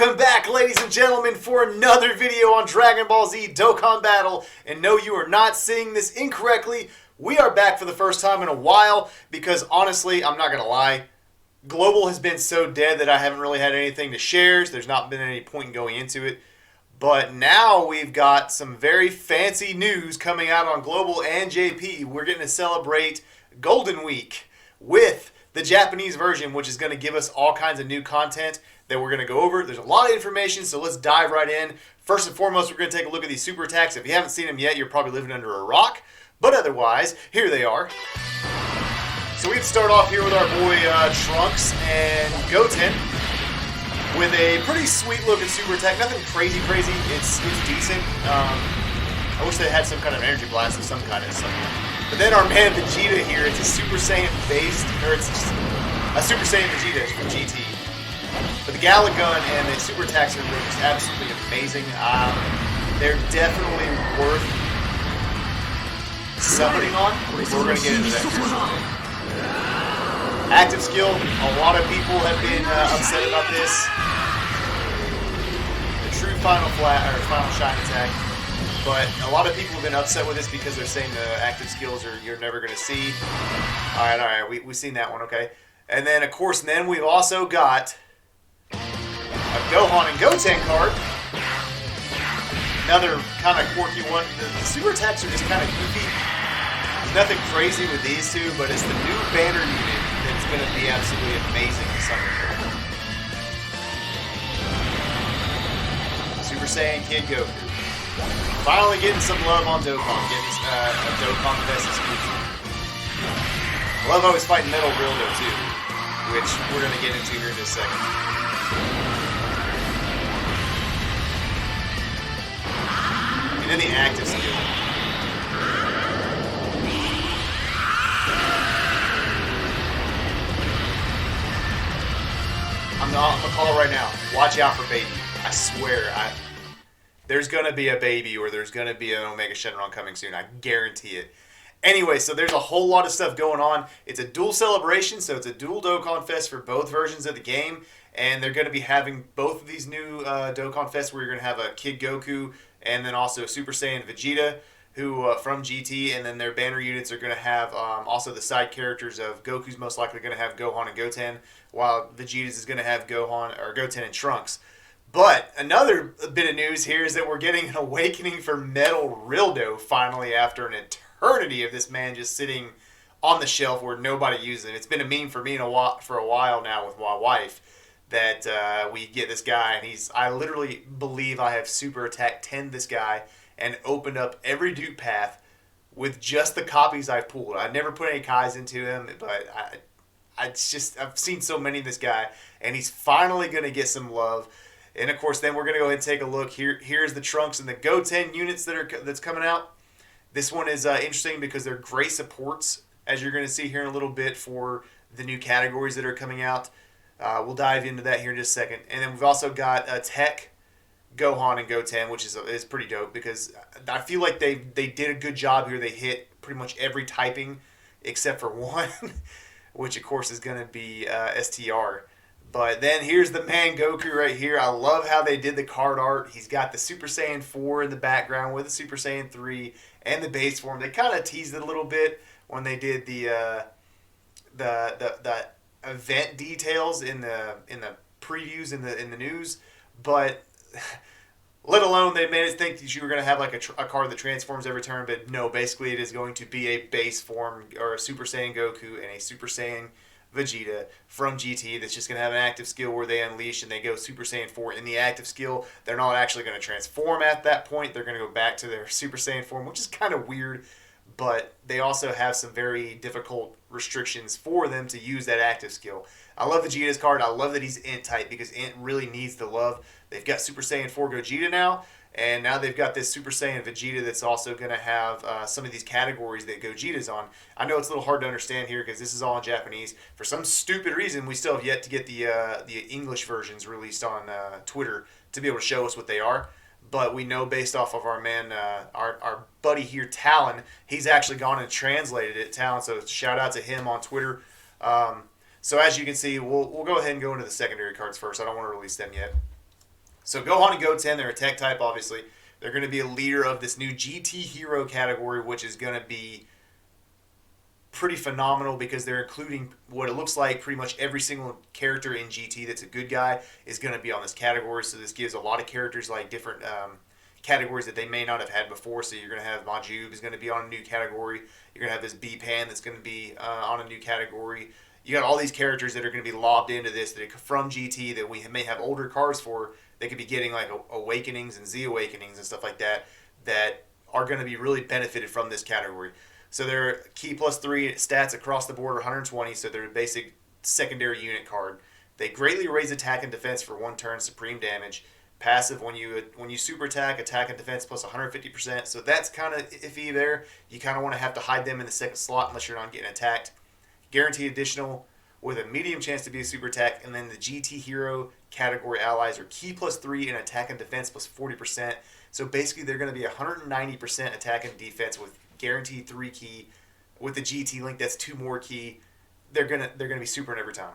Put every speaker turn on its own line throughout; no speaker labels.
Welcome back, ladies and gentlemen, for another video on Dragon Ball Z Dokkan Battle. And no, you are not seeing this incorrectly. We are back for the first time in a while because, honestly, I'm not going to lie, Global has been so dead that I haven't really had anything to share. So there's not been any point in going into it. But now we've got some very fancy news coming out on Global and JP. We're getting to celebrate Golden Week with the Japanese version, which is going to give us all kinds of new content that we're going to go over. There's a lot of information, so let's dive right in. First and foremost, we're going to take a look at these super attacks. If you haven't seen them yet, you're probably living under a rock. But otherwise, here they are. So we can start off here with our boy Trunks and Goten with a pretty sweet looking super attack. Nothing crazy. It's decent. I wish they had some kind of energy blast of some kind of something. But then our man Vegeta here, it's a Super Saiyan based, or it's a Super Saiyan Vegeta from GT. But the Gala Gun and the super attacks are just absolutely amazing. They're definitely worth summoning on. We're going to get into that here. Active skill, a lot of people have been upset about this. The true final shine attack. But a lot of people have been upset with this because they're saying the active skills you're never going to see. Alright, we've seen that one, okay. And then, of course, we've also got a Gohan and Goten card. Another kind of quirky one. The super attacks are just kind of goofy. There's nothing crazy with these two, but it's the new banner unit that's going to be absolutely amazing this summer. Super Saiyan Kid Goku. Finally getting some love on Dokkan, getting a Dokkanfest exclusive. I love how he's fighting Metal Rildo too, which we're going to get into here in just a second. And then the active skill. I'm going to call it right now. Watch out for Baby. I swear. There's going to be a Baby or there's going to be an Omega Shenron coming soon. I guarantee it. Anyway, so there's a whole lot of stuff going on. It's a dual celebration, so it's a dual Dokkan Fest for both versions of the game. And they're going to be having both of these new Dokkan Fests where you're going to have a Kid Goku and then also Super Saiyan Vegeta who from GT. And then their banner units are going to have also the side characters of Goku's most likely going to have Gohan and Goten, while Vegeta's is going to have Goten and Trunks. But another bit of news here is that we're getting an awakening for Metal Rildo finally after an eternity of this man just sitting on the shelf where nobody uses it. It's been a meme for me for a while now with my wife that we get this guy, and I literally believe I have super attack 10'd this guy and opened up every dupe path with just the copies I've pulled. I've never put any Kais into him, but I've seen so many of this guy, and he's finally going to get some love. And of course, then we're going to go ahead and take a look. Here's the Trunks and the Goten units that's coming out. This one is interesting because they're great supports, as you're going to see here in a little bit, for the new categories that are coming out. We'll dive into that here in just a second. And then we've also got Tech, Gohan, and Goten, which is pretty dope because I feel like they did a good job here. They hit pretty much every typing except for one, which of course is going to be STR. But then here's the man Goku right here. I love how they did the card art. He's got the Super Saiyan 4 in the background with the Super Saiyan 3 and the base form. They kind of teased it a little bit when they did the event details in the previews in the news. But let alone they made us think that you were going to have like a card that transforms every turn. But no, basically it is going to be a base form or a Super Saiyan Goku and a Super Saiyan Vegeta from GT that's just going to have an active skill where they unleash and they go Super Saiyan 4 in the active skill. They're not actually going to transform at that point. They're going to go back to their Super Saiyan form, which is kind of weird, but they also have some very difficult restrictions for them to use that active skill. I love Vegeta's card. I love that he's Int type because Int really needs the love. They've got Super Saiyan 4 Gogeta now, and now they've got this Super Saiyan Vegeta that's also going to have some of these categories that Gogeta's on. I know it's a little hard to understand here because this is all in Japanese. For some stupid reason, we still have yet to get the English versions released on Twitter to be able to show us what they are. But we know based off of our man, our buddy here, Talon, he's actually gone and translated it, Talon. So shout out to him on Twitter. So as you can see, we'll go ahead and go into the secondary cards first. I don't want to release them yet. So Gohan and Goten, they're a tech type, obviously. They're going to be a leader of this new GT Hero category, which is going to be pretty phenomenal because they're including what it looks like pretty much every single character in GT that's a good guy is going to be on this category. So this gives a lot of characters like different categories that they may not have had before. So you're going to have Majub is going to be on a new category. You're going to have this B-Pan that's going to be on a new category. You got all these characters that are going to be lobbed into this that from GT that we may have older cards for. They could be getting like Awakenings and Z Awakenings and stuff like that that are going to be really benefited from this category. So their key plus 3 stats across the board are 120, so they're a basic secondary unit card. They greatly raise attack and defense for 1 turn, supreme damage. Passive, when you super attack and defense plus 150%. So that's kind of iffy there. You kind of want to have to hide them in the second slot unless you're not getting attacked. Guaranteed additional with a medium chance to be a super attack. And then the GT Hero category allies are key plus 3 and attack and defense plus 40%. So basically they're going to be 190% attack and defense with guaranteed 3 key. With the GT link, that's 2 more key. They're gonna be super in every time.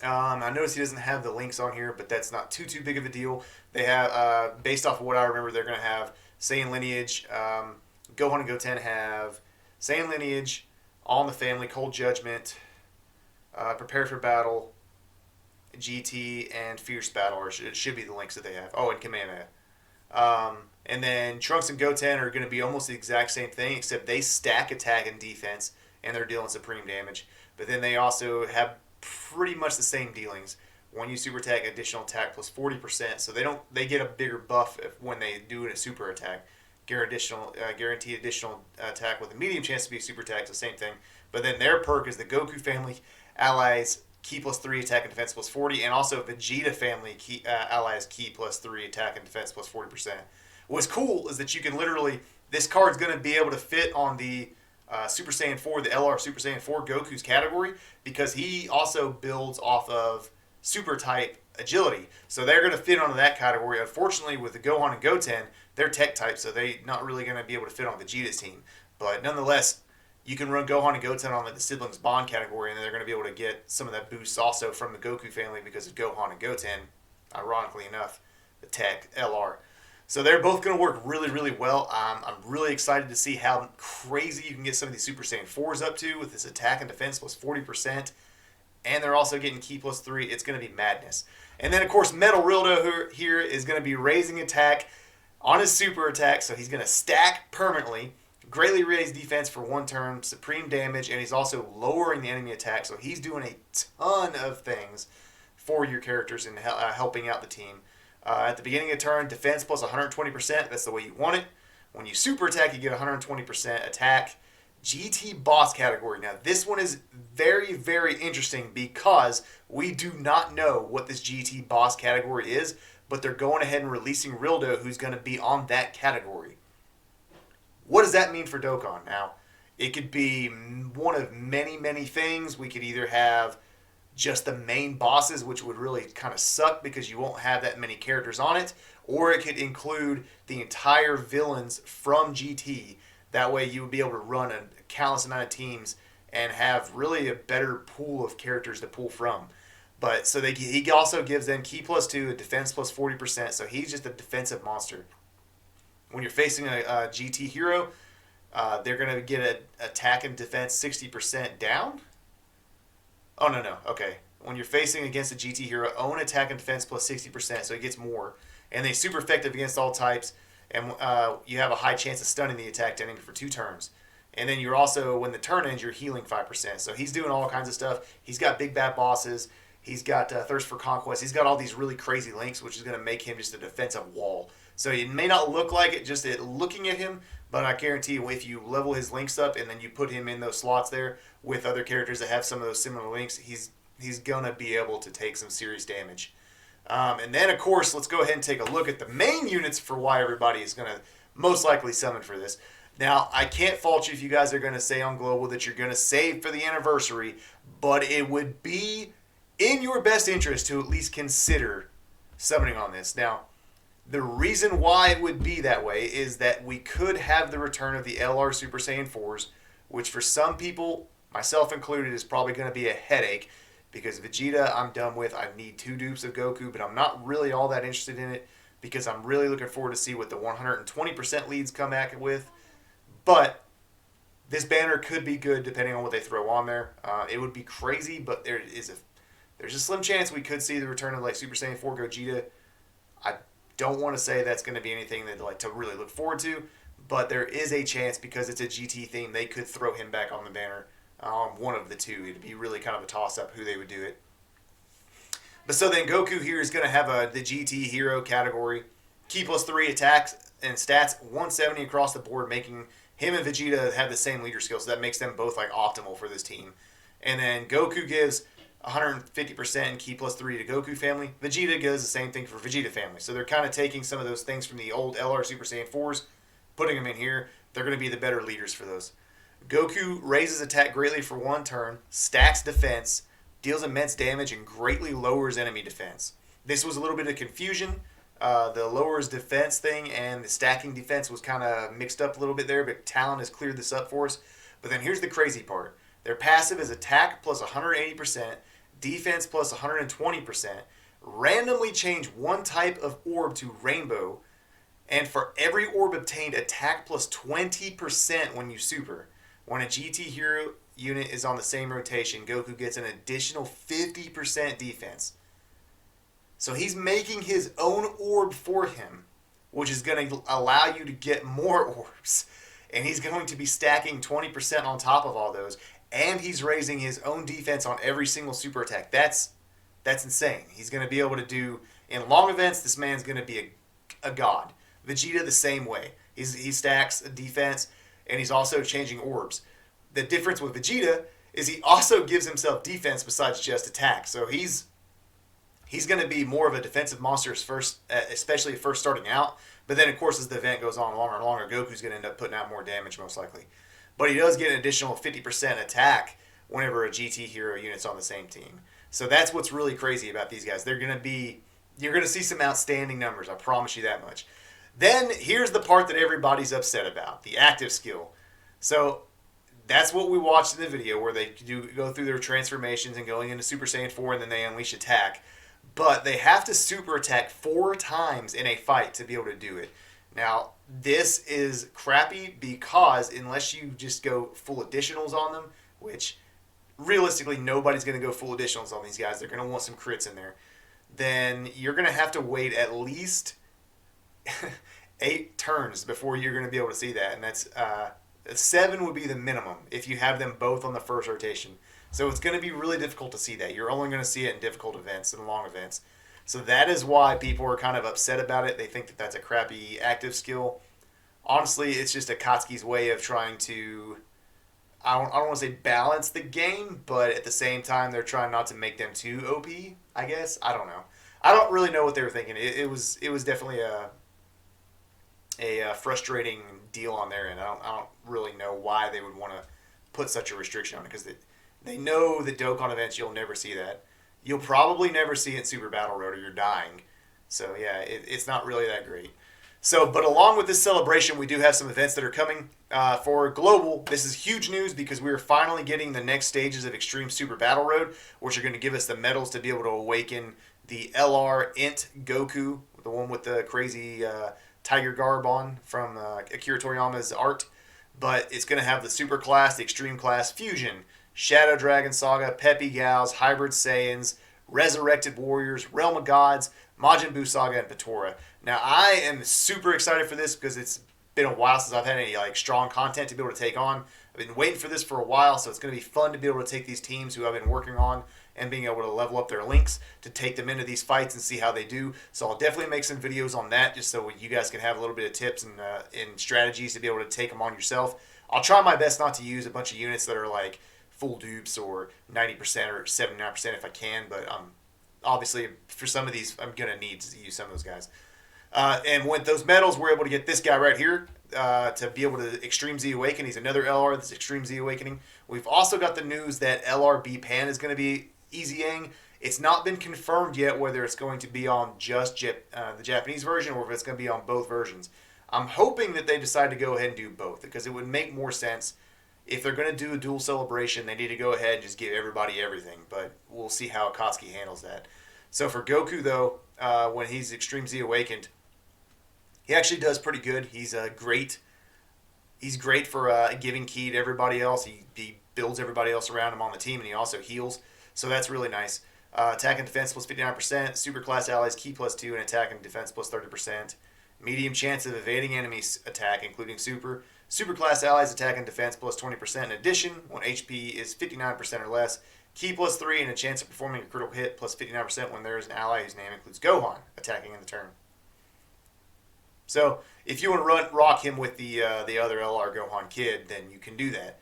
I noticed he doesn't have the links on here, but that's not too big of a deal. They have, based off of what I remember, they're going to have Saiyan Lineage. Gohan and Goten have Saiyan Lineage, All in the Family, Cold Judgment, Prepare for Battle, GT, and Fierce Battle, or it should be the links that they have. Oh, and Kamehameha. And then Trunks and Goten are going to be almost the exact same thing, except they stack attack and defense, and they're dealing supreme damage. But then they also have pretty much the same dealings. When you super attack, additional attack plus 40%, so they get a bigger buff when they do a super attack. Guarantee additional attack with a medium chance to be a super attack, the same thing. But then their perk is the Goku family allies key plus 3 attack and defense plus 40, and also Vegeta family allies key plus 3 attack and defense plus 40%. What's cool is that you can literally, this card's going to be able to fit on the Super Saiyan 4, the LR Super Saiyan 4 Goku's category, because he also builds off of super type agility. So they're going to fit onto that category. Unfortunately, with the Gohan and Goten, they're tech type, so they're not really going to be able to fit on Vegeta's team. But nonetheless, you can run Gohan and Goten on the siblings bond category, and they're going to be able to get some of that boost also from the Goku family because of Gohan and Goten, ironically enough, the tech LR. So they're both going to work really, really well. I'm really excited to see how crazy you can get some of these Super Saiyan 4s up to with this attack and defense plus 40%. And they're also getting key plus 3. It's going to be madness. And then, of course, Metal Rildo here is going to be raising attack on his super attack. So he's going to stack permanently, greatly raise defense for 1 turn, supreme damage, and he's also lowering the enemy attack. So he's doing a ton of things for your characters and helping out the team. At the beginning of turn, defense plus 120%. That's the way you want it. When you super attack, you get 120% attack. GT boss category. Now, this one is very, very interesting because we do not know what this GT boss category is, but they're going ahead and releasing Rildo, who's going to be on that category. What does that mean for Dokkan? Now, it could be one of many, many things. We could either have just the main bosses, which would really kind of suck because you won't have that many characters on it, or it could include the entire villains from GT. That way you would be able to run a countless amount of teams and have really a better pool of characters to pull from. But so he also gives them key plus 2, a defense plus 40%, so he's just a defensive monster. When you're facing a GT hero, they're going to get an attack and defense 60% down. Oh, no. Okay. When you're facing against a GT hero, own attack and defense plus 60%, so it gets more. And they're super effective against all types, and you have a high chance of stunning the attacked enemy for 2 turns. And then you're also, when the turn ends, you're healing 5%. So he's doing all kinds of stuff. He's got big bad bosses. He's got Thirst for Conquest. He's got all these really crazy links, which is going to make him just a defensive wall. So it may not look like it just looking at him, but I guarantee you if you level his links up and then you put him in those slots there with other characters that have some of those similar links, he's going to be able to take some serious damage. And then, of course, let's go ahead and take a look at the main units for why everybody is going to most likely summon for this. Now, I can't fault you if you guys are going to say on Global that you're going to save for the anniversary, but it would be in your best interest to at least consider summoning on this. Now, the reason why it would be that way is that we could have the return of the LR Super Saiyan 4s, which for some people, myself included, is probably going to be a headache because Vegeta I'm done with. I need 2 dupes of Goku, but I'm not really all that interested in it because I'm really looking forward to see what the 120% leads come back with. But this banner could be good depending on what they throw on there. It would be crazy, but there's a slim chance we could see the return of like Super Saiyan 4 Gogeta. I don't want to say that's going to be anything that like to really look forward to, but there is a chance because it's a GT theme they could throw him back on the banner. One of the two. It'd be really kind of a toss up who they would do it. But so then Goku here is going to have the GT hero category. Key plus 3 attacks and stats 170 across the board, making him and Vegeta have the same leader skill, so that makes them both like optimal for this team. And then Goku gives 150% in key plus 3 to Goku family. Vegeta does the same thing for Vegeta family. So they're kind of taking some of those things from the old LR Super Saiyan 4s, putting them in here. They're going to be the better leaders for those. Goku raises attack greatly for 1 turn, stacks defense, deals immense damage, and greatly lowers enemy defense. This was a little bit of confusion. The lowers defense thing and the stacking defense was kind of mixed up a little bit there, but Talon has cleared this up for us. But then here's the crazy part. Their passive is attack plus 180%, defense plus 120%, randomly change 1 type of orb to rainbow, and for every orb obtained, attack plus 20% when you super. When a GT hero unit is on the same rotation, Goku gets an additional 50% defense. So he's making his own orb for him, which is going to allow you to get more orbs. And he's going to be stacking 20% on top of all those. And he's raising his own defense on every single super attack. That's insane. He's going to be able to do, in long events, this man's going to be a god. Vegeta the same way. He stacks defense, and he's also changing orbs. The difference with Vegeta is he also gives himself defense besides just attack. So he's going to be more of a defensive monster first, especially first starting out. But then, of course, as the event goes on longer and longer, Goku's going to end up putting out more damage most likely. But he does get an additional 50% attack whenever a GT hero unit's on the same team. So that's what's really crazy about these guys. You're going to see some outstanding numbers. I promise you that much. Then here's the part that everybody's upset about, the active skill. So that's what we watched in the video where they go through their transformations and going into Super Saiyan 4 and then they unleash attack. But they have to super attack 4 times in a fight to be able to do it. Now, this is crappy because unless you just go full additionals on them, which realistically nobody's going to go full additionals on these guys, they're going to want some crits in there, then you're going to have to wait at least 8 turns before you're going to be able to see that. And that's 7 would be the minimum if you have them both on the first rotation. So it's going to be really difficult to see that. You're only going to see it in difficult events and long events. So that is why people are kind of upset about it. They think that that's a crappy active skill. Honestly, it's just Akatsuki's way of trying to, I don't want to say balance the game, but at the same time, they're trying not to make them too OP, I guess. I don't know. I don't really know what they were thinking. It was definitely a frustrating deal on their end. I don't really know why they would want to put such a restriction on it, because they know the Dokkan events, you'll never see that. You'll probably never see it in Super Battle Road or you're dying. So yeah, it's not really that great. So, but along with this celebration, we do have some events that are coming. For Global, this is huge news because we are finally getting the next stages of Extreme Super Battle Road, which are going to give us the medals to be able to awaken the LR Int Goku, the one with the crazy tiger garb on from Akira Toriyama's art. But it's going to have the Super Class, the Extreme Class, Fusion, Shadow Dragon Saga, Peppy Gals, Hybrid Saiyans, Resurrected Warriors, Realm of Gods, Majin Buu Saga, and Patora. Now, I am super excited for this because it's been a while since I've had any strong content to be able to take on. I've been waiting for this for a while, so it's going to be fun to be able to take these teams who I've been working on and being able to level up their links to take them into these fights and see how they do. So I'll definitely make some videos on that just so you guys can have a little bit of tips and strategies to be able to take them on yourself. I'll try my best not to use a bunch of units that are like full dupes or 90% or 79% if I can, but obviously for some of these I'm going to need to use some of those guys. And with those medals, we're able to get this guy right here to be able to Extreme Z Awaken. He's another LR that's Extreme Z Awakening. We've also got the news that LRB Pan is going to be Easy-Yang. It's not been confirmed yet whether it's going to be on just the Japanese version or if it's going to be on both versions. I'm hoping that they decide to go ahead and do both because it would make more sense if they're going to do a dual celebration, they need to go ahead and just give everybody everything. But we'll see how Akatsuki handles that. So for Goku, though, when he's Extreme Z Awakened, he actually does pretty good. He's great. He's great for giving ki to everybody else. He builds everybody else around him on the team, and he also heals. So that's really nice. Attack and defense plus 59%. Super class allies ki plus 2, and attack and defense plus 30%. Medium chance of evading enemies attack, including super. Super class allies attack and defense plus 20%. In addition, when HP is 59% or less, ki plus 3, and a chance of performing a critical hit plus 59% when there is an ally whose name includes Gohan attacking in the turn. So if you want to rock him with the other LR Gohan kid, then you can do that.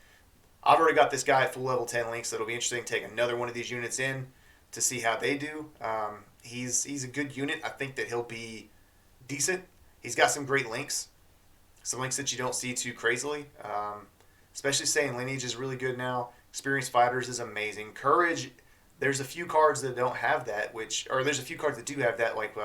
I've already got this guy at full level 10 links, so it'll be interesting to take another one of these units in to see how they do. He's a good unit. I think that he'll be decent. He's got some great links. Some links that you don't see too crazily. Especially saying Lineage is really good now. Experienced Fighters is amazing. Courage, there's a few cards that don't have that, or there's a few cards that do have that, like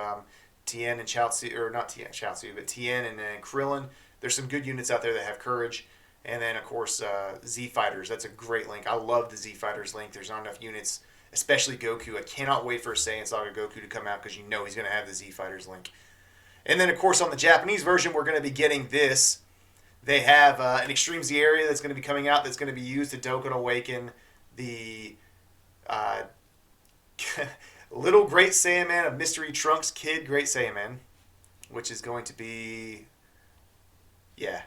Tien and Chaozu, or not Tien, Chaozu, but Tien and Krillin. There's some good units out there that have Courage. And then, of course, Z Fighters. That's a great link. I love the Z Fighters link. There's not enough units, especially Goku. I cannot wait for Saiyan Saga Goku to come out because you know he's going to have the Z Fighters link. And then, of course, on the Japanese version, we're going to be getting this. They have an Extreme Z area that's going to be coming out that's going to be used to Dokkan Awaken the Little Great Saiyaman of Mystery Trunks Kid Great Saiyaman, which is going to be, yeah.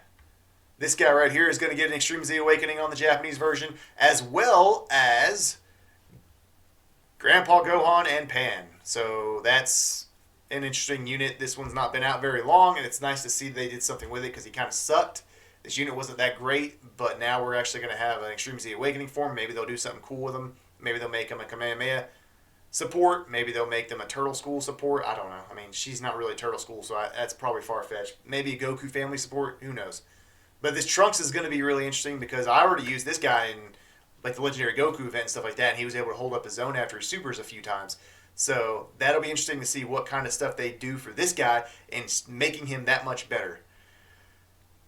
This guy right here is going to get an Extreme Z Awakening on the Japanese version, as well as Grandpa Gohan and Pan. So that's an interesting unit. This one's not been out very long, and it's nice to see they did something with it because he kind of sucked. This unit wasn't that great, but now we're actually going to have an Extreme Z Awakening for him. Maybe they'll do something cool with him. Maybe they'll make him a Kamehameha support. Maybe they'll make them a Turtle School support. I don't know. I mean, she's not really Turtle School, so that's probably far-fetched. Maybe a Goku family support. Who knows? But this Trunks is going to be really interesting because I already used this guy in like the Legendary Goku event and stuff like that, and he was able to hold up his own after his supers a few times. So that'll be interesting to see what kind of stuff they do for this guy and making him that much better.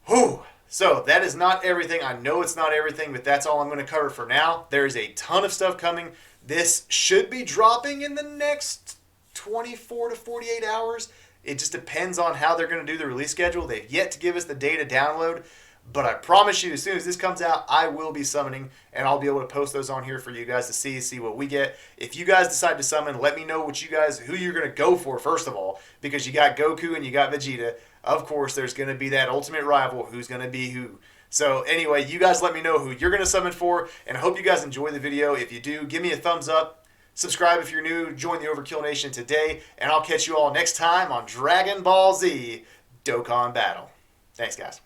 Whew. So that is not everything. I know it's not everything, but that's all I'm going to cover for now. There is a ton of stuff coming. This should be dropping in the next 24 to 48 hours. It just depends on how they're going to do the release schedule. They've yet to give us the day to download, but I promise you, as soon as this comes out, I will be summoning, and I'll be able to post those on here for you guys to see what we get. If you guys decide to summon, let me know who you're going to go for, first of all, because you got Goku and you got Vegeta. Of course, there's going to be that ultimate rival who's going to be who. So anyway, you guys let me know who you're going to summon for, and I hope you guys enjoy the video. If you do, give me a thumbs up. Subscribe if you're new. Join the Overkill Nation today, and I'll catch you all next time on Dragon Ball Z Dokkan Battle. Thanks, guys.